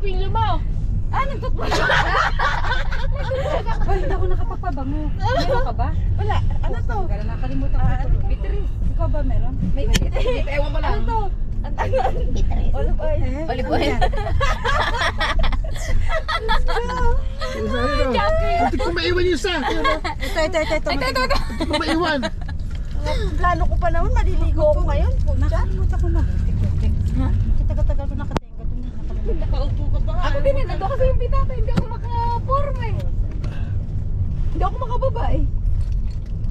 Pilyo mo! Nagtutulog ka? Hindi ako nakapagpabango. Meron ka ba? Wala, ano to? Kaya nakalimutan ko ito. Beatrice. Ikaw ba meron? May Beatrice. Ewan ko lang. Ano to? Ang tagal. Beatrice. Olive oil. Olive oil. Hindi ko maiwan yung isa. Ito. Hindi ko maiwan. Plano ko pa naman, maliligo ako ngayon. Nakalimutan ko na. Ha? Tagal-tagal ko nakatenga doon. Nakaupo ka pa. Ako din, nandun kasi yung pitata. Hindi ako makaporma eh. Hindi ako makababa eh.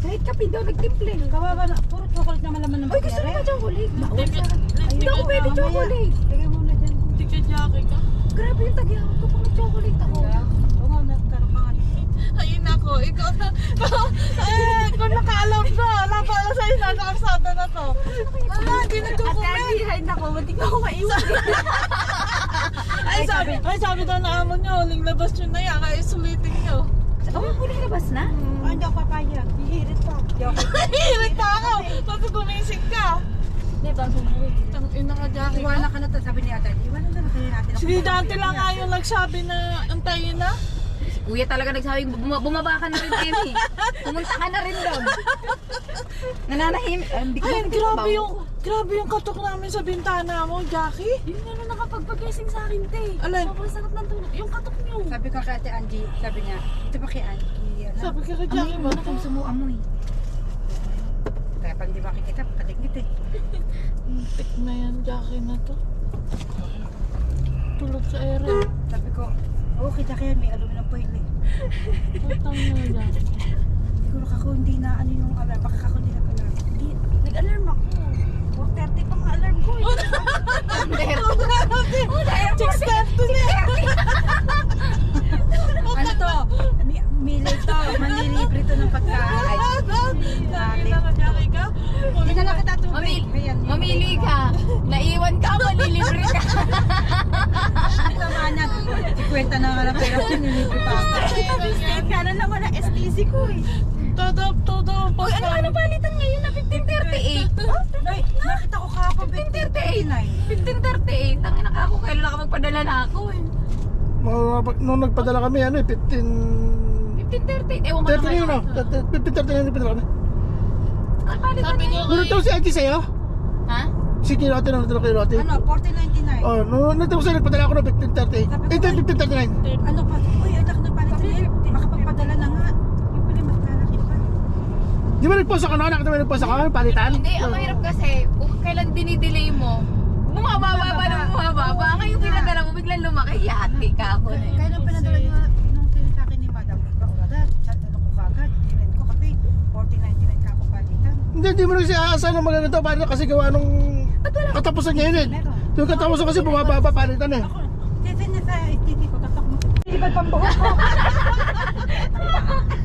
Kahit kape daw nagtimple. Kawawa na. Puro chocolate naman laman ng Uy, gusto mo ba chocolate? Hindi ako pwede chocolate. Lagay mo na dyan. Hindi ka Jackie ka. Grabe yung tagyawan ko pang chocolate ako. Oo nga, nagkaroon ka nga. Ayun ako, ikaw na. Kung nakaalam na, napala sa'yo na nakasada na to. Wala, hindi nagkukumin. Ay, naku, hindi ko maiwan. Ay, sabi daw na amo nyo, huling labas nyo na yan, kaya sulitin nyo. Oh, huli labas na? Hindi ako papayag, hihirit pa. Hihirit pa ako, tapos gumising ka. Hindi, bang sumuwi. Ang ina ka, Jackie. Iwanan ka na to, sabi ni ate. Iwanan na kayo natin. Si Dante lang nga yung nagsabi na antayin na. Kuya talaga nagsabi, bumaba ka na rin, Timmy. Pumunta ka na rin doon. Nananahim. Hindi ko Ay, grabe yung katok namin sa bintana mo, Jackie. Yung ano nakapagpag-guessing sa akin, te. Alin? Sobrang sakit ng tulog. Yung katok niyo. Sabi ko kay Ate Angie, sabi niya, ito ba kay Angie? Ano? Sabi ka kay Jackie mo, Kung sumuamoy. Kaya pag di makikita, pakadingit eh. tik na yan, Jackie na to. Tulog sa ere. Sabi ko, okay Jackie yan, may aluminum foil eh. Tutang na, Jackie. Siguro kako hindi na ano yung alarm, baka kako hindi nag-alarm. Hindi, nag-alarm ako. 4:30 pa nga alarm ko eh. 6:30 na. Ano to? Mili to, manlilibre to ng pagkain. Jackie na ka, Jackie ka. Hindi na lang kita tubig. Ayan, yun. Mamili ka. Naiwan ka, malilibre ka. Ano naman yan? Si kwenta na nga lang pero nililibre pa ako. Kaya naman ang STC ko eh. Todo. Uy, ano palitan ngayon na 1538? Ay, nakita ko kahapon 1538. 1538. Tangin na ako, kailan na ka magpadala na ako eh. Nung nagpadala kami, 1538. Ewan ko 30 naman. yun, no? 15:30 na yung nagpadala kami. Ang palitan Sabi ngayon. ko Nung nagtawag si Angie sa'yo? Ha? Si Kirote na nagtawag kay Rote. Ano, 4099. Oh, nung nagtawag sa'yo, nagpadala ako ng 15:30. 15:39. Ano pa? Uy, anak na pala ito. Makapagpadala na nga. Yung pala mas lalaki pa. Di ba nagpost ako na? Nakita mo nagpost ako? Palitan? Hindi, ang mahirap kasi, kung kailan dinidelay mo, bumababa pa ng bumababa. Ngayon pinadala mo, biglang lumaki. Yati ka ako na yun. Kaya nang pinadala niya nung tinig sa akin ni Madam, agad, chat ano ko kagad, tinig ko kasi 4099 ka ako palitan. Hindi mo rin siya aasahan na maganda to. Paano kasi gawa nung katapusan niya yun eh. Yung katapusan kasi bumababa palitan eh. Ako, titin niya sa STT ko, tatak mo. Silipad pang buhok ko.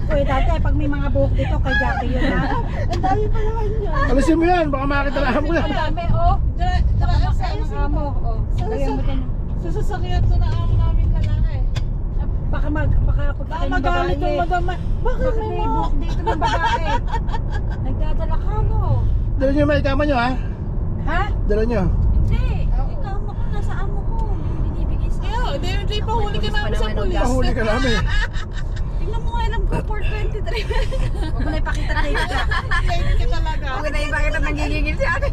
Uy, dati pag may mga buhok dito kay Jackie yun ha. ang dami pa naman yan. Alisin mo yan, baka makakita na mo yan. Ang dami oh. Dara sa Ang amo oh. Lagyan mo din. Sa sasakyan to na amo namin lalaki. Baka Baka pagkain ng magalit yung babae. madama. Bakit Bakit may may buhok dito ng babae? Nagdadala ka no. Dala nyo yung may kama nyo ha? Ha? Dala nyo. Hindi, ikaw mo ko, nasa amo ko. May binibigay sa Iyo, hindi pa huli ka namin sa pulis. Pahuli ka namin. Tingnan mo nga alam ko, 423. Huwag mo na ipakita tayo ka. Lady ka talaga. Huwag na ipakita nagigigil si ate.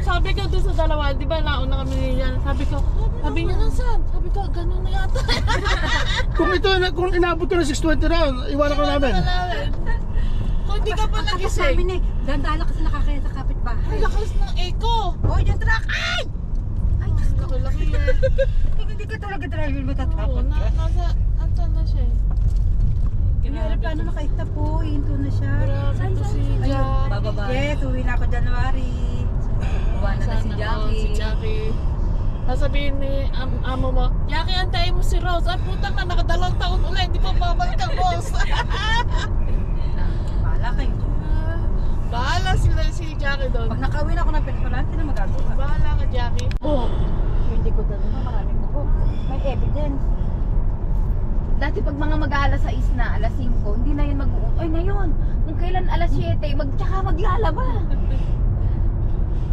Sabi ko doon sa dalawa, di ba nauna kami niyan. Sabi niya nasaan? Sabi ko, ganun na yata. Kung inabot ko ng 620 na, iwanan ko namin. Kung hindi ka pa Sabi nagising. ni, dandala kasi nakakaya sa kapitbahay. Ang lakas ng echo. Hoy, yung truck! Ay! Ay, Diyos ko, laki yan. Hindi ka talaga driver mo Oo, tatakot ka. nasa na siya eh. Yung aeroplano nakaista po, hinto na siya. Grabe to si Jack. Bababa. Yes, uwi na ako January. Buwan na si Jackie. Si Jackie. Sasabihin ni amo mo, Jackie, antayin mo si Rose. Ay, putang na, nakadalawang taon ulit. Hindi pa babalik ang boss. Bahala kayo. Bahala sila si Jackie doon. Pag nakawin ako ng Pilipinas, hindi na magagawa. Bahala ka, Jackie. Oo. Hindi ko dala na, maraming buhok. May evidence. Dati pag mga mag-aalas 6 na, alas 5, hindi na yun mag-uot. Ay, ngayon, kung kailan alas 7, tsaka maglalaba.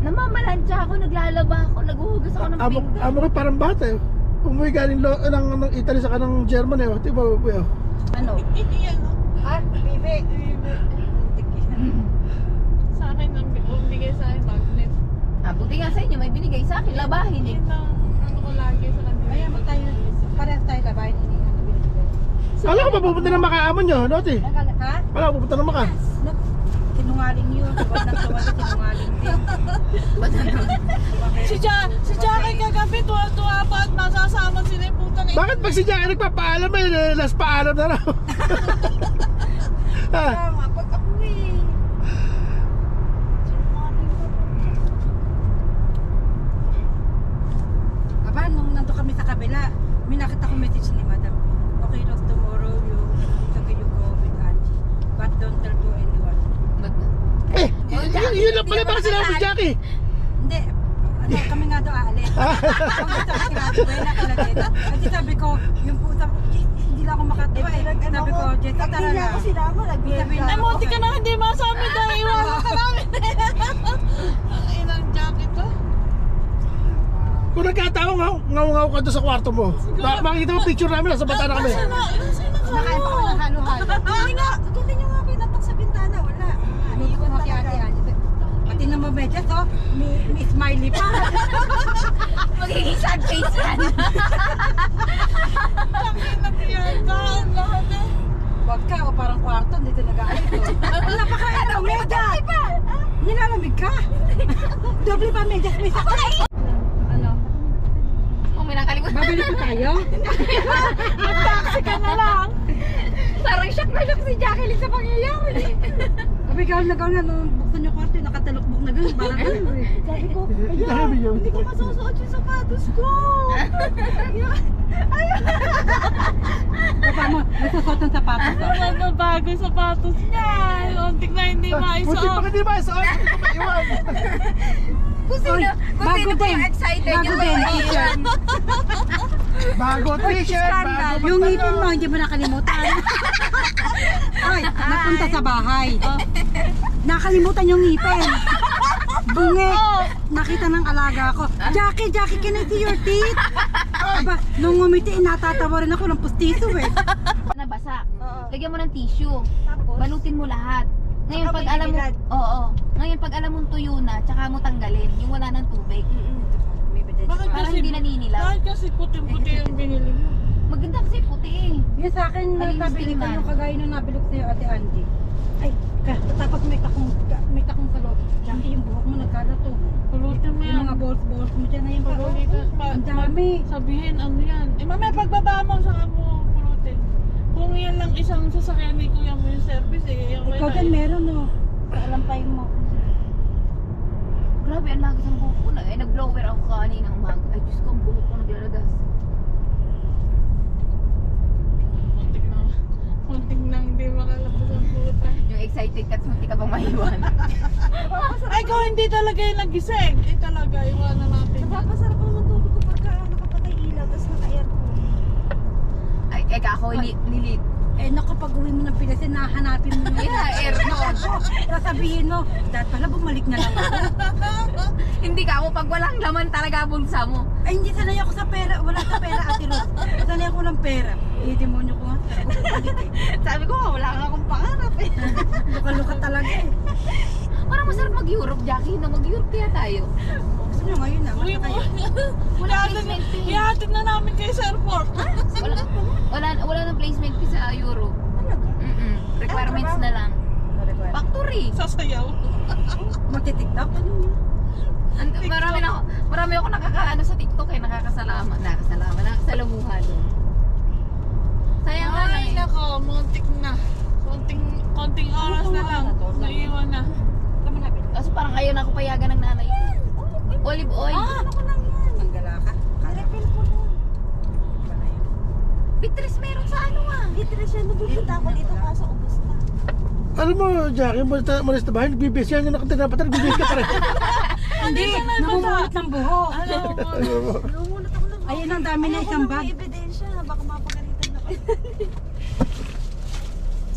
Namamalansya ako, naglalaba ako, naghuhugas ako ng pinggan. Amo ko parang bata eh. Umuwi galing ng Italy sa kanang German eh. Di ba po yun? Ano? Yan, no? Ha? Bibi. Sa akin, ang bigay sa akin, magnet. Buti nga sa inyo, may binigay sa akin, labahin eh. Yun ang ano ko lagi sa kanila. Ayan, tayo. Parehas tayo labahin. Hindi ano binibigay. Alam ko pa pupunta ng Makaamon nyo, Noti. Ha? Wala ko pupunta ng Maka. Sinungaling yun. Tawad ng tawad na sinungaling din. Si Jackie kagabi, tuwa-tuwa pa at masasama sila yung putang ina. Bakit pag si Jackie nagpapaalam eh, last paalam na raw. Ha? Tama, pag ako eh. Aba, nung nandun kami sa kabila, may nakita ko message ni Madam. Okay, Rose, tomorrow you go with Angie. But don't tell to anyone. Eh, yun lang pala baka sinabi ni Jackie. Hindi, ano, kami nga doon aalis. Kung gusto ko sinabi, buhay na talaga ito. Kasi sabi ko, yung pusa ko, hindi lang ako makatawa eh. Sabi ko, Jess, tara na. Sabi na, Ay, munti ka na hindi masami dahil iwanan ka namin. Ang inang Jackie to. Kung nagkataon, ngaw-ngaw ka doon sa kwarto mo. Makikita mo picture namin, nasa bata na kami. Nasaan na nakain pa kami ng halo-halo. Hindi nga. Kundi nyo nga pinatak sa bintana, wala. Iiwan ko si ate Angie. Pati na mo medyas, oh, may smiley pa. Magiging sad face yan. Ang lahat eh. Wag ka, o parang kwarto, dito nag-aalit. Napaka-ano, medyas! Nilalamig ka? Doble pa medyas, may sakay. Ano? May nakalimutan. Babalik pa tayo? Mag-taxi ka na lang. Parang shock na shock si Jacqueline sa pangyayari. Sabi ka na nung buksan yung kwarto, nakatalukbok na gano'n, parang gano'n. Sabi ko, Sabi niyo. hindi ko masusuot yung sapatos ko. Baba mo, nasusuot ang sapatos ko. Ano bago yung sapatos niya. Untik na hindi Buti maisuot. pa hindi ba? Hindi ko maiwan. Kung sino po yung excited Bago yung din, may t-shirt. Bago t-shirt, bago Yung ngipin mo, hindi mo nakalimutan. Ay, napunta sa bahay. Nakalimutan yung ngipin. Bungi. Nakita ng alaga ko. Jackie, can I see your teeth? Aba, nung ngumiti, natatawa rin ako ng pustiso eh. nabasa. Lagyan mo ng tissue. Balutin mo lahat. Ngayon pag alam mo, ngayon pag alam mong tuyo na, tsaka mo tanggalin yung wala ng tubig. Bakit Parang kasi, hindi naninilaw. bakit kasi puting-puti yung binili mo? Maganda kasi puti eh. Yung sa akin, Malinis nabili ko tingnan. yung kagaya nung nabili ko sa'yo, Ate Angie. Ay, tapos may takong sa loob. Jackie, yung buhok mo nagkalat to. Pulutin mo yan. Yung mga balls mo dyan na yung Pulutin. ang dami. Sabihin, ano yan. Eh, mamaya pagbaba mo, saka mo pulutin. Kung yan lang isang sasakyan ni kuya mo yung service eh. Yung Ikaw din meron, no? Alampay mo. Grabe, ang lagis ang buhok ko na. Nag-blower ako kanina umaga. Ay, Diyos ko, ang buhok ko naglalagas. Muntik na hindi makalabas ang puta. Yung excited ka, munti ka bang maiwan. Ay, kung hindi talaga yung nagising. Eh talaga, iwanan natin. Napapasarap naman tulog ko pagka nakapatay ilaw, tapos naka-aircon. Ay, eka ako, lilit. Eh, naku, pag uwi mo ng Pinas, nahanapin mo yung aircon. Sasabihin mo, dahil pala bumalik na lang ako. Hindi ka ako, pag walang laman talaga bulsa mo. Ay, hindi sanay ako sa pera. Wala sa pera, Ate Rose. Sanay ako ng pera. Eh, demonyo ko nga. Sabi ko, wala nga akong pangarap eh. Luka-luka talaga eh. Parang masarap mag-Europe, Jackie, na mag-Europe kaya tayo. Gusto nyo ngayon na, Uwi basta mo. kayo. Ihatid na namin kayo sa airport. Wala nang placement fee sa Europe. Talaga? Requirements na lang. Factory. Sasayaw. Magti-tiktok? Marami ako nakakaano sa TikTok eh, nakakasalamuha doon. Sayang nga lang Ay, eh. nako, muntik na. Konting oras na lang. Naiwan na. Kami nabili. Kaso parang ayaw na ako payagan ng nanay. Olive oil. Ano ko lang yan? Manggala ka? Refill ko lang. Wala yun. Beatrice meron sa ano ah. Beatrice, nagbibita ako dito kaso ubos na. Alam mo, Jackie, malis na bahay, nagbibis yan, yung nakatinapatan, nagbibis ka pa rin. Hindi, namumulot ng buhok. Lumunod ako ng Ayun ang dami na isang bag. May ebidensya, baka mapagalitan na kayo.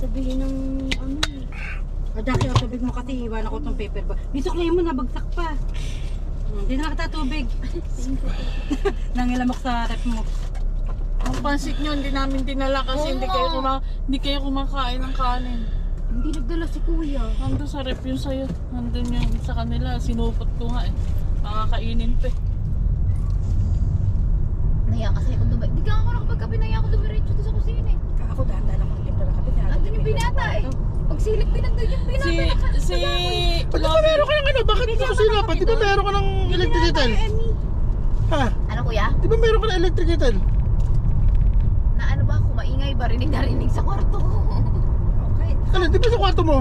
Sabihin ng ano Jackie, ang tubig mo kasi iwan ako itong paper bag. May suklay mo, nabagsak pa. Hindi na kita tubig. Nangilamok sa rep mo. Ang pansit nyo, hindi namin dinala kasi hindi kayo kumakain ng kanin. Hindi nagdala si kuya. Nandun sa rep yun sa'yo. Nandun yung sa kanila. Sinupot ko nga eh. Makakainin pa eh. Naya kasi ako dumay. Di ka ako nakapagkape, naya ako dumiretso doon sa kusina eh. Ako dahan-dahan ako timpla ng kape. Andun yung binata eh. Pagsilip din nandun yung binata. Si Ba't ba meron ka ng ano? Bakit sa kusina pa? Di ba meron ka ng electric kettle? Ha? Ano kuya? Di ba meron ka ng electric kettle? Na ano ba? Kumaingay ba? Rinig na rinig sa kwarto. Okay. Ano? Di ba sa kwarto mo?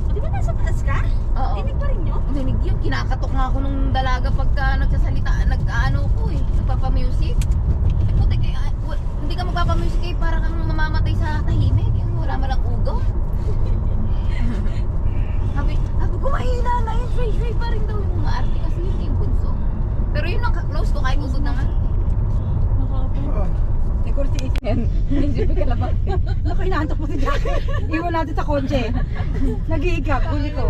Di ba nasa taas ka? Oo. Dinig pa rin nyo? Dinig yun. Kinakatok nga ako nung dalaga pagka nagsasalita. Nag-ano ko eh. Nagpapamusic. Eh putik eh. Hindi ka magpapamusic eh. Parang kang mamamatay sa tahimik. Yung wala malang ugaw. Sabi ko mahina na yun. Shy pa rin daw yung mga arte kasi yun yung bunso. Pero yun ang ka-close ko kahit usog na nga. Oo. Siguro si Ethan. Hindi ka labang. Naku, inaantok mo si Jackie. Iwan natin sa kotse. Nag-iigap. Huli ko.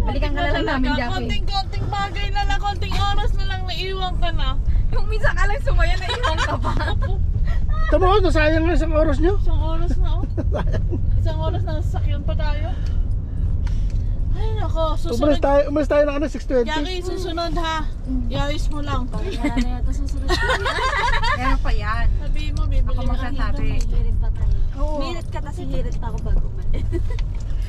Balikan ka na lang namin, Jackie. Konting bagay na lang, konting oras na lang naiwan ka na. Yung minsan ka lang sumaya na iwan ka pa. Tama ko, nasayang na isang oras nyo. Isang oras na oh. Isang oras na sasakyan pa tayo. Ay nako, susunod. Umalis tayo ng ano, 6:20. Jackie, susunod ha. Iayos mo lang. Wala na yata susunod. Meron pa yan. Sabihin mo, bibili Ako ka ng magsasabi. Hirit pa tayo. Oo. Minute ka kasi hirit pa ako bago umalis.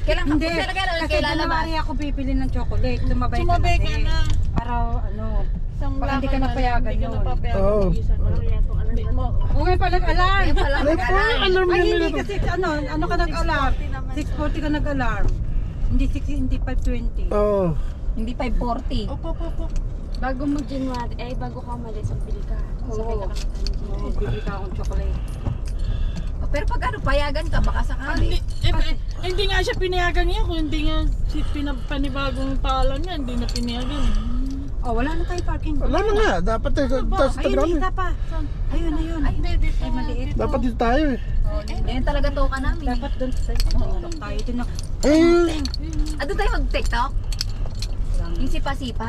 Kailan ka? Hindi. Kailan Kasi kailan ba? January ako bibili ng chocolate. Sumabay ka na Sumabay ka din. na. Para ano. Isang Baka hindi ka lakad napayagan hindi ka yun. napapayagan Oo. mag-isa. Kaya itong alam Hindi na mo. to. Oo nga pala alarm. Kaya pala Ay, po, alarm Ay yan hindi nila. kasi ano ka nag-alarm? 6:40 ka nag-alarm. Hindi 5:20. Oo. Hindi 5:40. Opo. Bago mo January, bago ka umalis, ang pili ka. Sabay ka kami Oo, bibili ka akong chocolate. Pero pag ano, payagan ka, baka sakali. Hindi nga siya pinayagan niya kung hindi nga si panibagong paalam niya, hindi na pinayagan. Oh, wala na tayong parking. Wala na nga. Dapat eh. Tapos Ayun, tabi isa pa. Ayun. Ay, hindi, dito. Ay, maliit. Dapat dito tayo eh. Ayun talaga to ka namin. Dapat doon tayo doon na. Eh, Doon tayo mag-tiktok? Yung sipa-sipa.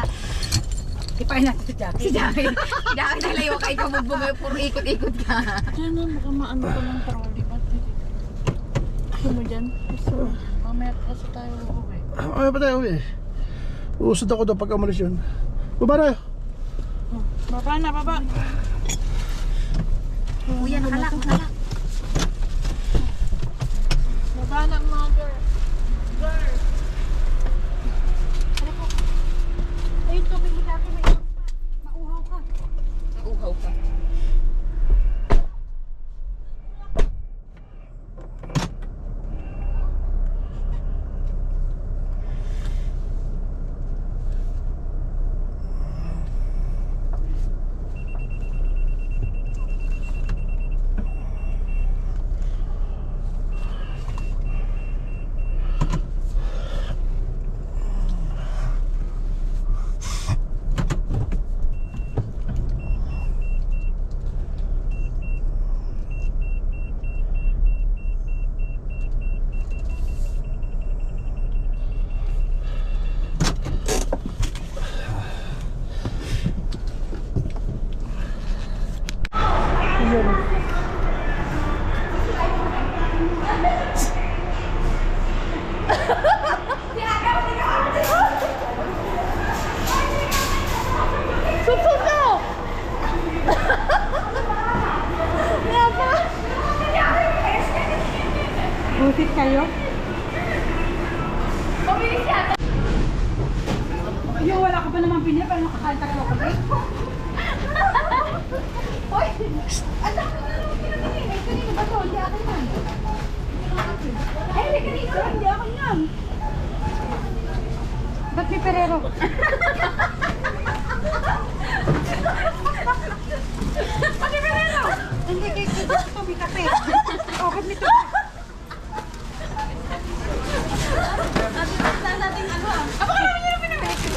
Ipain natin si Jackie. Si Jackie. Si Jackie nalayo ka, ikaw magbungay, puro ikot-ikot ka. Diyan na, baka maano ko ng trolley ba? Gusto mo dyan? Gusto mo? Mamaya kasi tayo uuwi. ay pa tayo eh. Uusod ako daw pag umalis yun. Baba na. Baba na, baba. Kuya, nakalak. Baba na mga girl. Girl. Ayun, tubig ni Jackie. May iwan pa. Mauhaw ka. Uhaw ka. Busit kayo? Yung wala ka pa naman pinili, pero nakakanta ka ako. Hoy! Ang dami na naman pinamili. Ay, kanino ba to? Hindi akin yan. Ay, kanino? Hindi akin yan. Ba't may perero? Pati Pereno! Hindi, kaya ito may kape. Oh, ba't may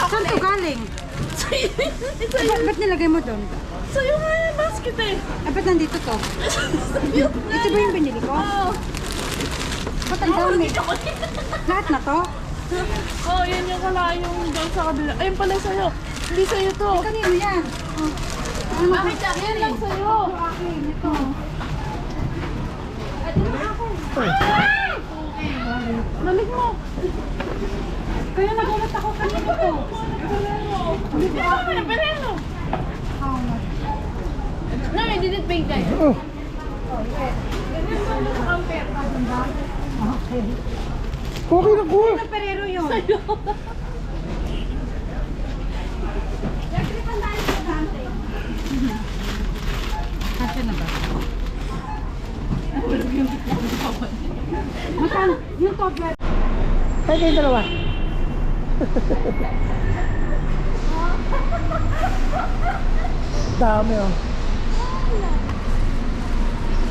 Saan to galing? Ba't nilagay mo doon? Sa'yo nga yung basket eh. Ba't nandito to? Ito ba yung binili ko? Ba't ang dami? Lahat na to? Oh, yan yung kala yung doon sa kabila. Ayun pala sa'yo. Hindi sa'yo to. Kanino yan? Bakit yan lang sa'yo? Akin, ito. Balik mo. Kaya nagulat ako kanino to. Hindi ko akin. Pereno. How much? No, I didn't pay that. Oh. Okay. Okay na ko. Ano perero yun? Kasya na ba? Magkano? Yung toddler. Ay, kayo dalawa. Dami oh.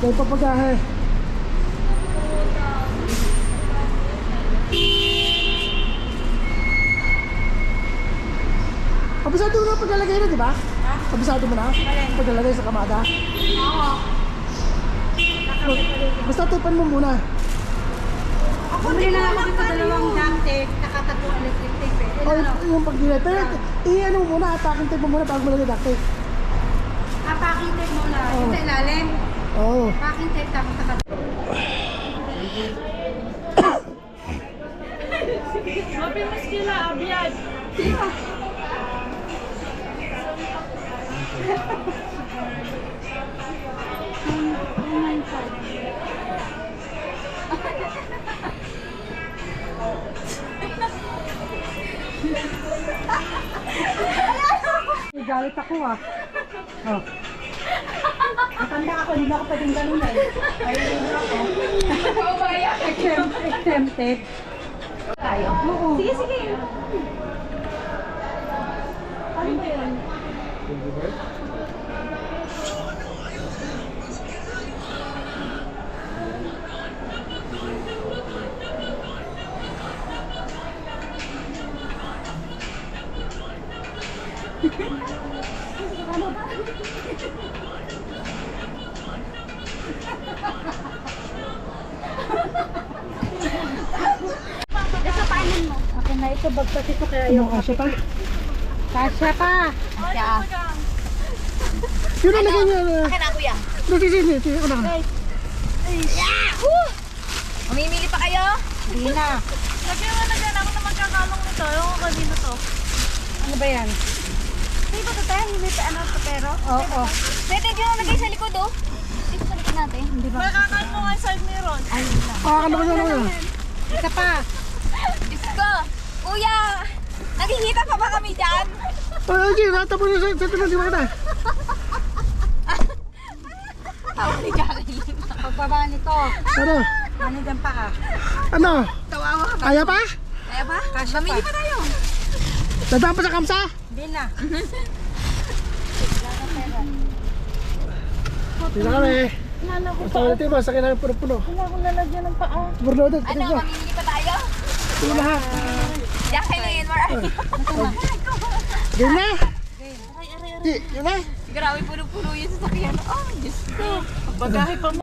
May papagahe. Kabisado mo na paglalagay na, di ba? Kabisado mo na? Paglalagay sa kamada? Oo. Basta tipan mo muna. Bumili na ako dito dalawang duct tape, nakatatlo electric tape eh. O, yung pag-delay. Pero, i-ano mo muna, packing tape mo muna bago mo lagay duct tape. Packing tape muna, yung sa ilalim. Oo. Packing tape tapos nakatatlo. Mapi mas kila, abiyad. May galit ako ah. Oh. Matanda ako, hindi na ako pwedeng ganun eh. Ayun ako. Exempted. Tayo. Oo. Sige, sige. Ano ba yan? Akin na ito, bagpat ito kaya Ano, yung kasya pa? kasya pa. Asya. Yun na lagay niya. Akin na, kuya. Sige, ako na. Yahoo! Mamimili pa kayo? Hindi na. Lagyan mo na dyan ako na magkakalong nito. Ewan ko kanino to. Ano ba yan? Hindi ba ito tayo? Hindi pa ano ito pero? Oo. Pwede yung nalagay sa likod oh. Dito sa likod natin. Hindi ba? Magkakalong mo nga yung side mirror. Ay, wala. Ano ba yan? Isa pa. Diyos ko! Kuya! Nakikita pa ba kami dyan? Ay, Jay, natapon niya sa tulad, di ba kita? Tawa ni Jacqueline. Pagbaba nito. Ano? Ano dyan pa ka? Ano? Kawawa ka ba? Kaya pa? Kaya ba? Kasya Mamili pa. pa tayo. Dadaan pa sa kamsa? Hindi na. Hindi na kami. Nana ko Basta ulit mo, sakit namin puno-puno. Wala akong lalagyan ng paa. Burnooded, Ano, katig mo. mamimili pa tayo? Ito lahat. Jacqueline, where are you? Game na? Aray, aray, aray. Di, yun na? Grabe, puno-puno yun sa sakyan. Oh, Diyos ko. Bagahe pa mo.